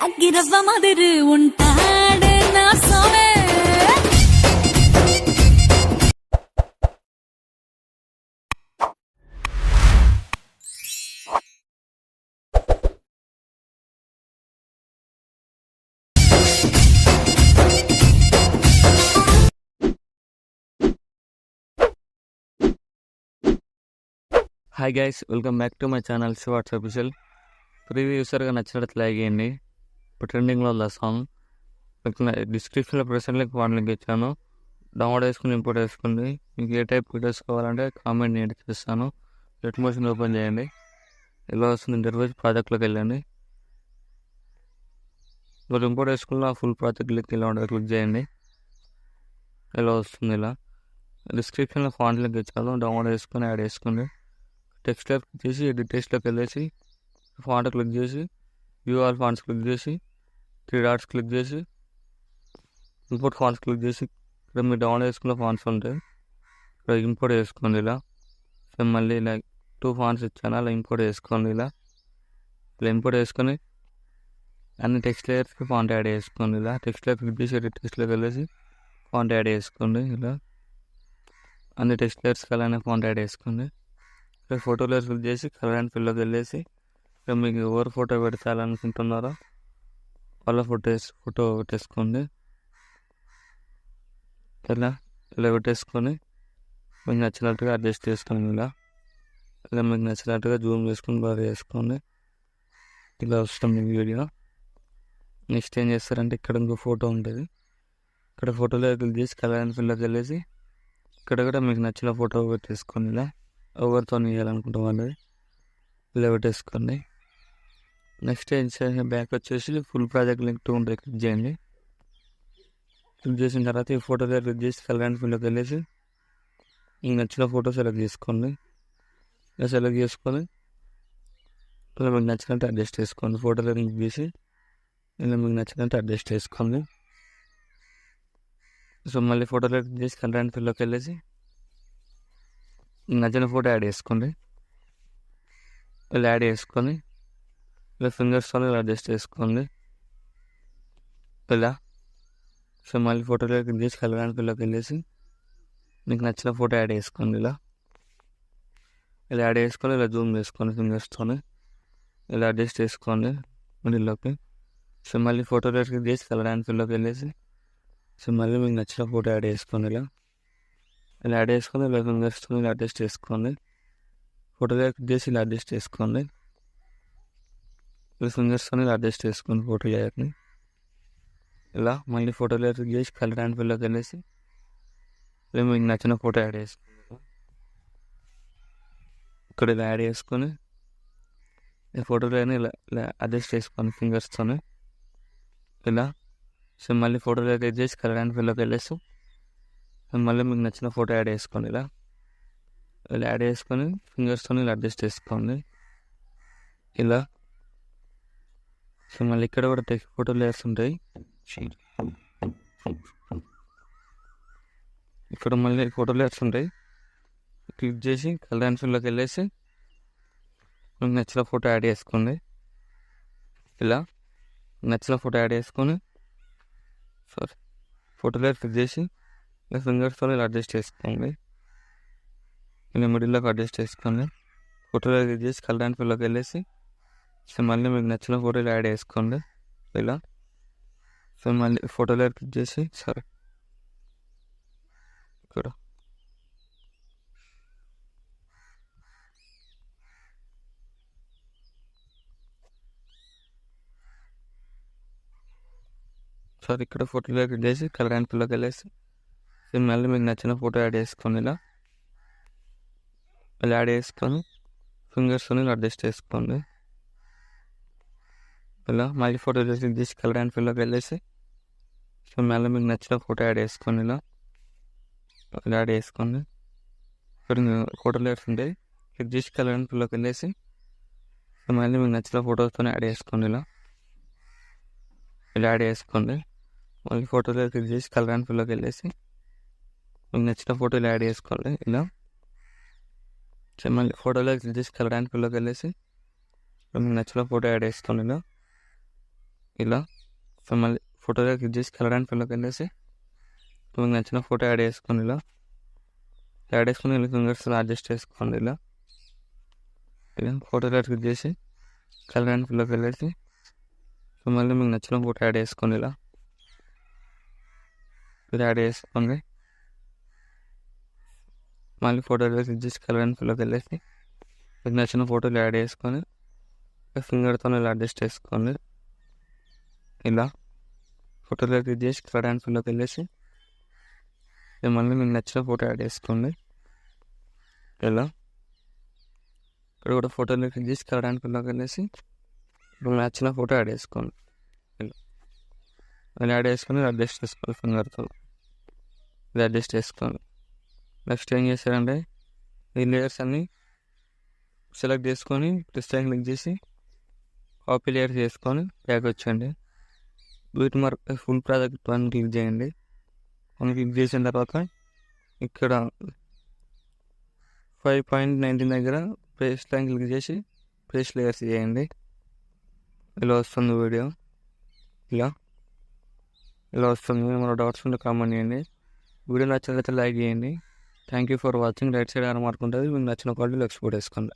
అగ్గిరవ్వ మాదిరి ఉంటాడే నా సోమే. Hi guys, welcome back to my channel shorts official. Previous యూసర్గా నచ్చినట్టు లైక్ చేయండి. ఇప్పుడు ట్రెండింగ్లో ఉన్న సాంగ్ డిస్క్రిప్షన్లో ప్రెసెంట్ లింక్ వన్ లింక్ ఇచ్చాను. డౌన్లోడ్ చేసుకుని ఇంపోర్ట్ చేసుకోండి. మీకు ఏ టైప్ వీడియోస్ కావాలంటే కామెంట్ నేను చేస్తాను. నెట్ మోషన్ ఓపెన్ చేయండి. ఎలా వస్తుంది ఇంటర్వ్యూస్ ప్రాజెక్ట్లోకి వెళ్ళండి. మీరు ఇంపోర్ట్ చేసుకున్న ఫుల్ ప్రాజెక్ట్ లింక్ ఇలా ఉంటుంది, క్లిక్ చేయండి. ఎలా వస్తుంది ఇలా డిస్క్రిప్షన్లో ఫాంట్ లింక్ ఇచ్చాను. డౌన్లోడ్ చేసుకొని యాడ్ చేసుకోండి. టెక్స్ట్ క్లిక్ చేసి డీటెయిల్స్లోకి వెళ్ళేసి ఫాంట్ క్లిక్ చేసి యూఆర్ ఫాంట్స్ క్లిక్ చేసి 3 డాట్స్ క్లిక్ చేసి ఇంపోర్ట్ ఫాంట్స్ క్లిక్ చేసి ఇక్కడ మీరు డౌన్లోడ్ చేసుకున్న ఫాంట్స్ ఉంటాయి, ఇక్కడ ఇంపోర్ట్ చేసుకోండి. ఇలా సో మళ్ళీ ఇలా 2 ఫాంట్స్ ఇచ్చాను, అలా ఇంపోర్ట్ చేసుకోండి. ఇలా ఇంపోర్ట్ చేసుకొని అన్ని టెక్స్ట్ లేయర్స్కి ఫాంట్ యాడ్ చేసుకోండి. ఇలా టెక్స్ట్ లేయర్ క్లిక్ చేసి టెక్స్ట్లోకి వెళ్ళేసి ఫాంట్ యాడ్ చేసుకోండి. ఇలా అన్ని టెక్స్ట్ లేయర్స్కి అలానే ఫాంట్ యాడ్ చేసుకోండి. ఇక్కడ ఫోటో లేయర్ క్లిక్ చేసి కలర్ అండ్ ఫిల్లోకి వెళ్ళేసి ఇక్కడ మీకు ఎవరు ఫోటో పెట్టాలనుకుంటున్నారో వాళ్ళ ఫోటో పెట్టేసుకోండి. ఇలా పెట్టేసుకొని మీకు నచ్చినట్టుగా అడ్జస్ట్ చేసుకోండి. ఇలా మీకు నచ్చినట్టుగా జూమ్ చేసుకొని బాగా చేసుకోండి. ఇలా వస్తుంది మీకు వీడియో. నెక్స్ట్ ఏం చేస్తారంటే ఇక్కడ ఇంకో ఫోటో ఉంటుంది, ఇక్కడ ఫోటోలో క్లిక్ చేసి కలర్ అండ్ ఫిల్లోకి వెళ్ళేసి ఇక్కడ కూడా మీకు నచ్చిన ఫోటో పెట్టేసుకోండి. ఇలా ఎవరితో ఇవ్వాలనుకుంటాం వాళ్ళది ఇలా పెట్టేసుకోండి. నెక్స్ట్ ఏం చేయాలి, బ్యాక్ వచ్చేసి ఫుల్ ప్రాజెక్ట్ లింక్ 2 ఉంటుంది, క్లిక్ చేయండి. క్లిక్ చేసిన తర్వాత ఈ ఫోటో దగ్గర క్లిక్ చేసి కలర్ అండ్ ఫిల్లోకి వెళ్ళేసి మీకు నచ్చిన ఫోటో సెలెక్ట్ చేసుకోండి. ఇలా సెలెక్ట్ చేసుకొని ఇలా మీకు నచ్చినట్టు అడ్జస్ట్ చేసుకోండి. ఫోటో దగ్గర క్లిక్ చేసి ఇలా మీకు నచ్చినట్టు అడ్జస్ట్ చేసుకోండి. సో మళ్ళీ ఫోటో దగ్గర క్లిక్ చేసి కలర్ అండ్ ఫిల్లోకి వెళ్ళేసి నచ్చిన ఫోటో యాడ్ చేసుకోండి. ఇలా యాడ్ చేసుకొని ఇలా ఫింగర్స్తో ఇలా అడ్జస్ట్ చేసుకోండి. ఇలా సో మళ్ళీ ఫోటోలో క్లిక్ చేసి కలర్ అండ్ ఫిల్లోకి వెళ్ళేసి మీకు నచ్చిన ఫోటో యాడ్ చేసుకోండి. ఇలా యాడ్ చేసుకొని ఇలా జూమ్ చేసుకోండి ఫింగర్స్తో ఇలా అడ్జస్ట్ చేసుకోండి మిడిల్లోకి. సో మళ్ళీ ఫోటోలో క్లిక్ చేసి కలర్ అండ్ ఫిల్లోకి వెళ్ళేసి సో మళ్ళీ మీకు నచ్చిన ఫోటో యాడ్ చేసుకోండి. ఇలా యాడ్ చేసుకొని ఇలా ఫింగర్స్తో ఇలా అడ్జస్ట్ చేసుకోండి. ఫోటో క్లిక్ చేసి ఇలా అడ్జస్ట్ చేసుకోండి. ఇలా ఫింగర్స్తో ఇలా అడ్జస్ట్ చేసుకోండి ఫోటో లేయర్ని. ఇలా మళ్ళీ ఫోటో లేయర్ క్లిక్ చేసి కలర్ అండ్ ఫిల్లోకి వెళ్ళేసి ఇలా మీకు నచ్చిన ఫోటో యాడ్ చేసుకోండి. ఇక్కడ ఇలా యాడ్ చేసుకొని ఈ ఫోటో లేయర్ని ఇలా అడ్జస్ట్ చేసుకోండి ఫింగర్స్తో ఇలా. సో మళ్ళీ ఫోటో లేయర్ క్లిక్ చేసి కలర్ అండ్ ఫిల్లోకి వెళ్ళేసి మళ్ళీ మీకు నచ్చిన ఫోటో యాడ్ చేసుకోండి. ఇలా యాడ్ చేసుకొని ఫింగర్స్తో ఇలా అడ్జస్ట్ చేసుకోండి. ఇలా సో మళ్ళీ ఇక్కడ కూడా ఫోటో లేయర్స్ ఉంటాయి, ఇక్కడ మళ్ళీ ఫోటో లేయర్స్ ఉంటాయి. క్లిక్ చేసి కలర్ అండ్ ఫిల్లోకి వెళ్ళేసి మీకు నచ్చిన ఫోటో యాడ్ చేసుకోండి. ఇలా నచ్చిన ఫోటో యాడ్ చేసుకొని ఫోటో లేయర్ క్లిక్ చేసి ఇలా ఫింగర్స్తో ఇలా అడ్జస్ట్ చేసుకోండి. ఇలా మిడిల్లోకి అడ్జస్ట్ చేసుకోండి. ఫోటోలో క్లిక్ చేసి కలర్ అండ్ ఫిల్లోకి వెళ్ళేసి సో మళ్ళీ మీకు నచ్చిన ఫోటోలు యాడ్ చేసుకోండి. ఇలా సో మళ్ళీ ఫోటోలో క్లిక్ చేసి ఇక్కడ ఇక్కడ ఫోటోలో క్లిక్ చేసి కలర్ అండ్ ఫిల్లోకి వెళ్ళేసి సో మళ్ళీ మీకు నచ్చిన ఫోటో యాడ్ చేసుకోండి. ఇలా యాడ్ చేసుకొని ఫింగర్స్తో ఇలా అడ్జస్ట్ చేసుకోండి. ఇలా మళ్ళీ ఫోటో క్లిక్ చేసి కలర్ అండ్ ఫిల్లోకి వెళ్ళేసి సో మళ్ళీ మీకు నచ్చిన ఫోటో యాడ్ చేసుకోండి. ఇలా యాడ్ చేసుకోండి. ఇక్కడ ఫోటో లేయర్స్ ఉంటాయి, క్లిక్ చేసి కలర్ అండ్ ఫిల్లోకి వెళ్ళేసి సో మళ్ళీ మీకు నచ్చిన ఫోటోస్తో యాడ్ చేసుకోండి. ఇలా యాడ్ చేసుకోండి. మళ్ళీ ఫోటోలో క్లిక్ చేసి కలర్ అండ్ ఫిల్లోకి వెళ్ళేసి మీకు నచ్చిన ఫోటోలు యాడ్ చేసుకోండి. ఇలా మళ్ళీ ఫోటోలో క్లిక్ చేసి కలర్ అండ్ ఫిల్లోకి వెళ్ళేసి మీకు నచ్చిన ఫోటో యాడ్ చేసుకోండి. ఇలా. సో మళ్ళీ ఫోటోలో క్లిక్ చేసి కలర్ అండ్ ఫిల్లోకి వెళ్ళేసి మీకు నచ్చిన ఫోటో యాడ్ చేసుకొని ఇలా ఇలా ఫింగర్స్ అడ్జస్ట్ చేసుకోండి ఇలా. ఫోటోలో క్లిక్ చేసి కలర్ అండ్ ఫిల్లోకి వెళ్ళేసి సో మళ్ళీ మీకు నచ్చిన ఫోటో యాడ్ చేసుకోండి ఇలా యాడ్ చేసుకోండి. మళ్ళీ ఫోటోలో క్లిక్ చేసి కలర్ అండ్ ఫిల్లోకి వెళ్ళేసి మీకు నచ్చిన ఫోటోలు యాడ్ చేసుకొని ఫింగర్తో ఇలా అడ్జస్ట్ చేసుకోండి ఇలా. ఫోటోలో క్లిక్ చేసి కలర్ అండ్ ఫిల్లోకి వెళ్ళేసి మళ్ళీ మీకు నచ్చిన ఫోటో యాడ్ చేసుకోండి ఇలా. ఇక్కడ కూడా ఫోటోలో క్లిక్ చేసి కలర్ అండ్ ఫిల్లోకి వెళ్ళేసి మీకు నచ్చిన ఫోటో యాడ్ చేసుకోండి ఇలా. ఇలా యాడ్ చేసుకొని అడ్జస్ట్ చేసుకోండి ఫింగర్తో ఇది అడ్జస్ట్ చేసుకోండి. నెక్స్ట్ ఏం చేశారంటే ఈ లేయర్స్ అన్నీ సెలెక్ట్ చేసుకొని ప్లస్ టైం క్లిక్ చేసి కాపీ లేయర్ చేసుకొని బ్యాక్ వచ్చండి. Beat mark full project 1 click చేయండి. 1 క్లిక్ చేసిన తర్వాత ఇక్కడ 5.19 దగ్గర పేస్ట్ లైన్ క్లిక్ చేసి పేస్ట్ లేయర్స్ చేయండి. ఇలా వస్తుంది వీడియో ఇలా వస్తుంది. మన డౌట్స్ ఉంటే కామెంట్ చేయండి. వీడియో నచ్చినట్లయితే లైక్ చేయండి. Thank you for watching. Right side mark ఉంటుంది, మీకు నచ్చిన క్వాలిటీలో ఎక్స్పోర్ట్ చేసుకోండి.